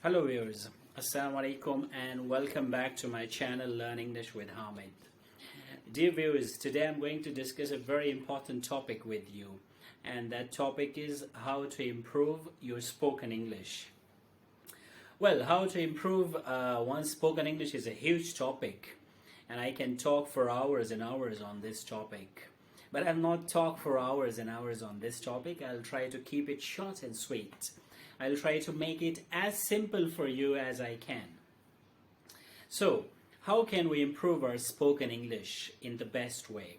Hello viewers, Assalamu alaikum and welcome back to my channel Learn English with Hamid. Dear viewers, today I'm going to discuss a very important topic with you, and that topic is how to improve your spoken English. Well, how to improve one's spoken English is a huge topic, and I can talk for hours and hours on this topic. But I'll not talk for hours and hours on this topic. I'll try to keep it short and sweet. I'll try to make it as simple for you as I can. So, how can we improve our spoken English in the best way?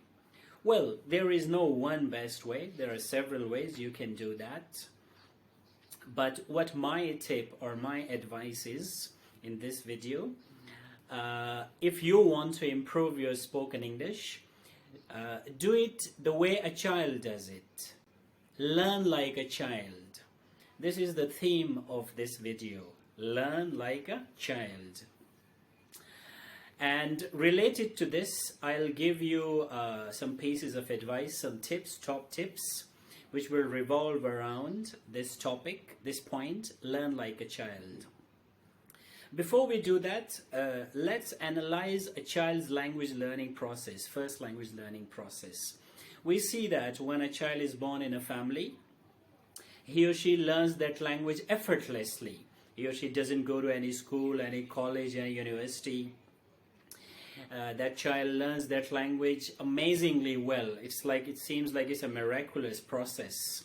Well, there is no one best way. There are several ways you can do that. But what my tip or my advice is in this video, if you want to improve your spoken English, do it the way a child does it. Learn like a child. This is the theme of this video. Learn like a child. And related to this, I'll give you some pieces of advice, some tips, top tips, which will revolve around this topic, this point, learn like a child. Before we do that, let's analyze a child's language learning process, first language learning process. We see that when a child is born in a family, he or she learns that language effortlessly. He or she doesn't go to any school, any college, any university. That child learns that language amazingly well. It seems like it's a miraculous process.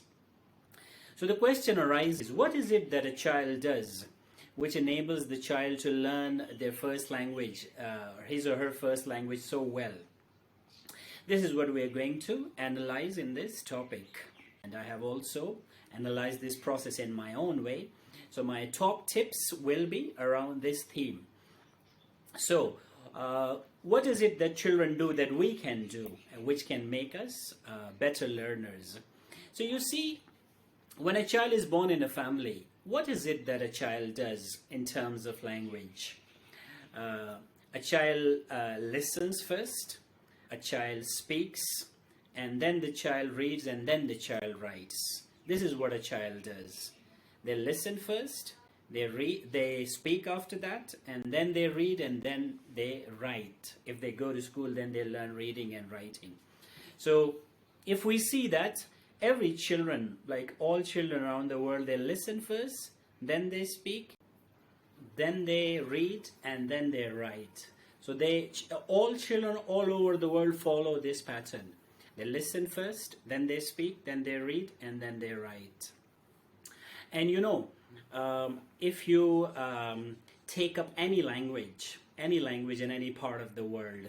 So the question arises, what is it that a child does which enables the child to learn their first language, his or her first language so well? This is what we are going to analyze in this topic. And I have also analyzed this process in my own way. So my top tips will be around this theme. So, what is it that children do that we can do, which can make us better learners? So you see, when a child is born in a family, what is it that a child does in terms of language? A child listens first, a child speaks, and then the child reads, and then the child writes. This is what a child does. They listen first, they read, they speak after that, and then they read, and then they write. If they go to school, then they learn reading and writing. So if we see that every children, like all children around the world, they listen first, then they speak, then they read, and then they write. So all children all over the world follow this pattern. They listen first, then they speak, then they read, and then they write. And you know, if you take up any language in any part of the world,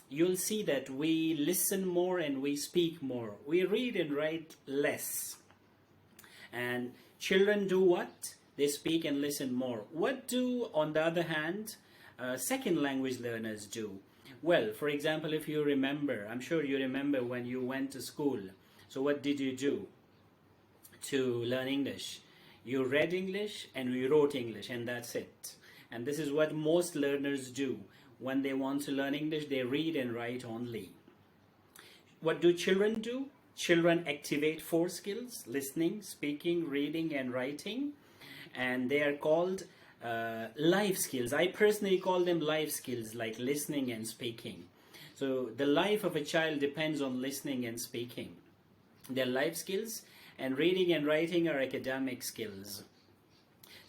you'll see that we listen more and we speak more. We read and write less. And children do what? They speak and listen more. What do, on the other hand, second language learners do? Well, for example, if you remember, I'm sure you remember when you went to school. So what did you do to learn English? You read English and you wrote English, and that's it. And this is what most learners do. When they want to learn English, they read and write only. What do children do? Children activate four skills: listening, speaking, reading, and writing. And they are called life skills. I personally call them life skills, like listening and speaking. So the life of a child depends on listening and speaking. They're life skills, and reading and writing are academic skills.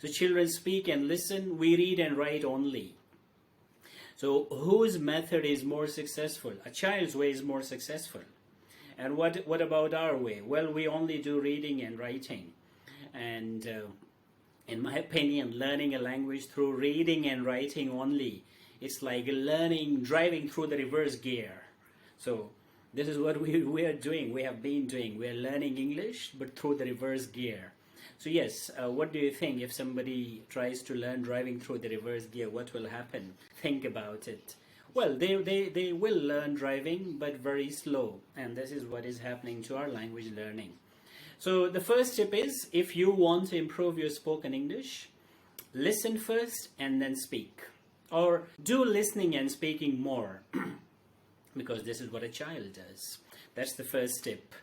So children speak and listen, we read and write only. So whose method is more successful? A child's way is more successful. And what about our way? Well, we only do reading and writing. And in my opinion, learning a language through reading and writing only, it's like driving through the reverse gear. So this is what we are doing, we have been doing. We are learning English, but through the reverse gear. So yes, what do you think if somebody tries to learn driving through the reverse gear? What will happen? Think about it. Well, they will learn driving, but very slow. And this is what is happening to our language learning. So the first tip is, if you want to improve your spoken English, listen first and then speak. Or do listening and speaking more, because this is what a child does. That's the first tip.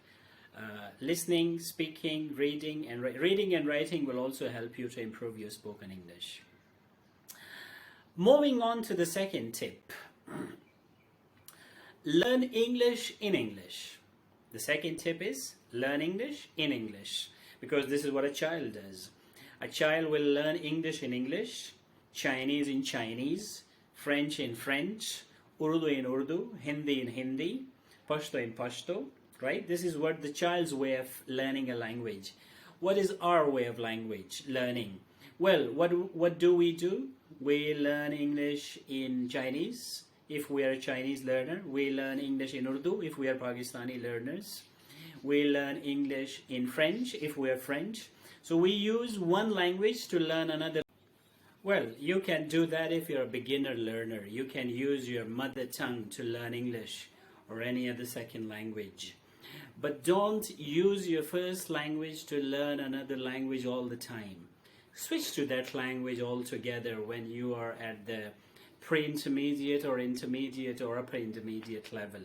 Listening, speaking, reading, and reading and writing will also help you to improve your spoken English. Moving on to the second tip. Learn English in English. The second tip is learn English in English, because this is what a child does. A child will learn English in English, Chinese in Chinese, French in French, Urdu in Urdu, Hindi in Hindi, Pashto in Pashto, right? This is what the child's way of learning a language. What is our way of language learning? Well, what do? We learn English in Chinese if we are a Chinese learner. We learn English in Urdu if we are Pakistani learners. We learn English in French if we are French. So we use one language to learn another. Well, you can do that if you're a beginner learner. You can use your mother tongue to learn English or any other second language. But don't use your first language to learn another language all the time. Switch to that language altogether when you are at the pre-intermediate or intermediate or upper intermediate level.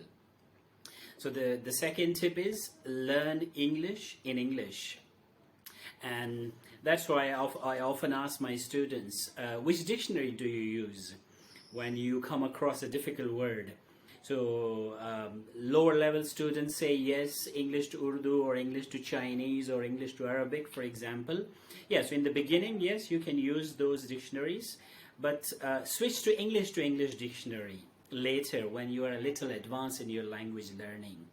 So the second tip is learn English in English. And that's why I often ask my students, which dictionary do you use when you come across a difficult word? So lower level students say yes, English to Urdu or English to Chinese or English to Arabic, for example. Yes, so in the beginning, yes, you can use those dictionaries, but switch to English dictionary later when you are a little advanced in your language learning.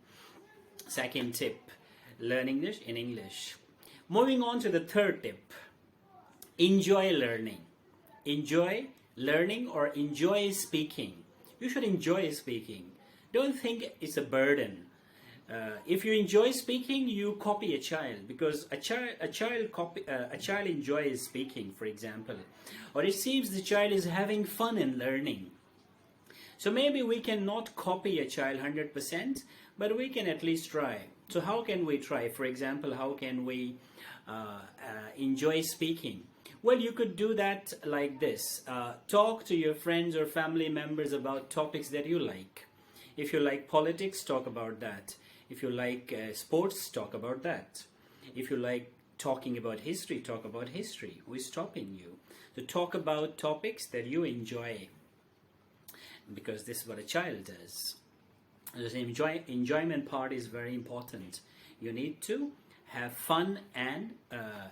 Second tip, learn English in English. Moving on to the third tip, enjoy learning. Enjoy learning or enjoy speaking. You should enjoy speaking. Don't think it's a burden. If you enjoy speaking, you copy a child, because a child enjoys speaking, for example, or it seems the child is having fun in learning. So maybe we cannot copy a child 100%, but we can at least try. So how can we try? For example, how can we enjoy speaking? Well, you could do that like this. Talk to your friends or family members about topics that you like. If you like politics, talk about that. If you like sports, talk about that. If you like talking about history, talk about history. Who is stopping you? So talk about topics that you enjoy, because this is what a child does. The enjoyment part is very important. You need to have fun and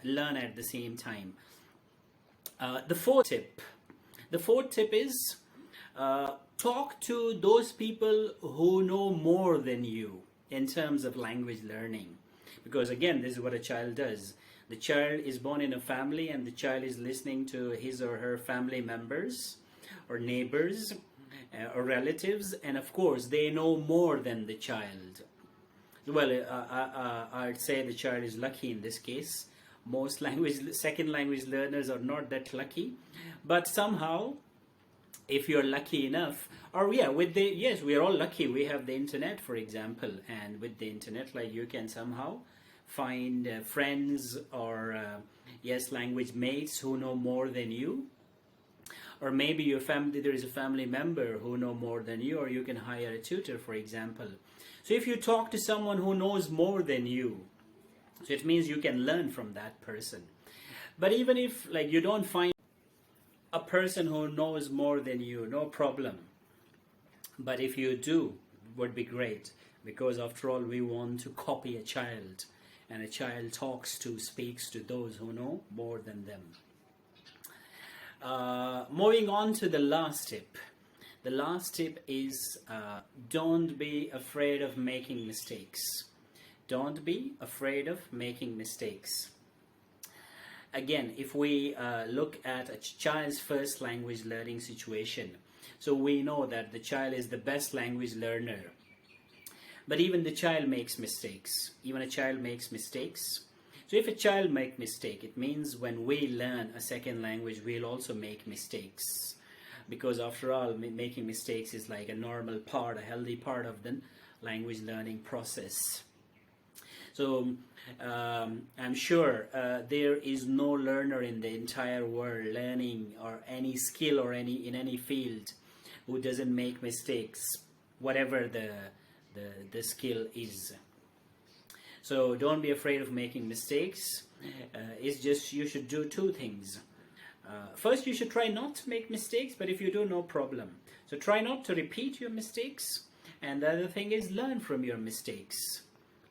learn at the same time. The fourth tip is talk to those people who know more than you in terms of language learning, because again, this is what a child does. The child is born in a family, and the child is listening to his or her family members or neighbors or relatives, and of course they know more than the child. Well, I'd say the child is lucky in this case. Most second language learners are not that lucky, but somehow, if you're lucky enough, or yeah, yes, we are all lucky. We have the internet, for example, and with the internet, like, you can somehow find friends or yes, language mates who know more than you, or maybe there is a family member who know more than you, or you can hire a tutor, for example. So if you talk to someone who knows more than you, so it means you can learn from that person. But even if you don't find a person who knows more than you, no problem. But if you do, would be great, because after all, we want to copy a child, and a child speaks to those who know more than them. Moving on to the last tip. The last tip is don't be afraid of making mistakes. Don't be afraid of making mistakes. Again, if we look at a child's first language learning situation, so we know that the child is the best language learner. But even the child makes mistakes. Even a child makes mistakes. So if a child makes mistake, it means when we learn a second language, we'll also make mistakes. Because after all, making mistakes is like a normal part, a healthy part of the language learning process. So I'm sure there is no learner in the entire world learning or any skill or in any field who doesn't make mistakes, whatever the skill is. So don't be afraid of making mistakes. It's just you should do two things. First, you should try not to make mistakes, but if you do, no problem. So try not to repeat your mistakes. And the other thing is learn from your mistakes.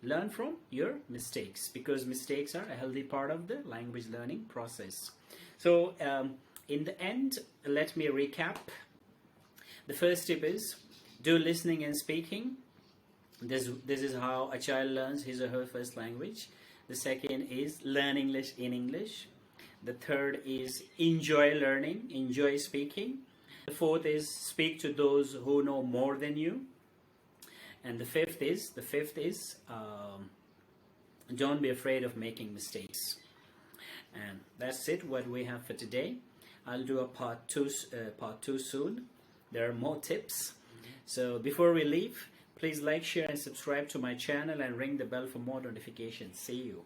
Learn from your mistakes, because mistakes are a healthy part of the language learning process. So in the end, let me recap. The first tip is do listening and speaking. This is how a child learns his or her first language. The second is learn English in English. The third is enjoy learning, enjoy speaking. The fourth is speak to those who know more than you. And the fifth is don't be afraid of making mistakes. And that's it, what we have for today. I'll do a part two soon. There are more tips. So before we leave, please like, share and subscribe to my channel and ring the bell for more notifications. See you.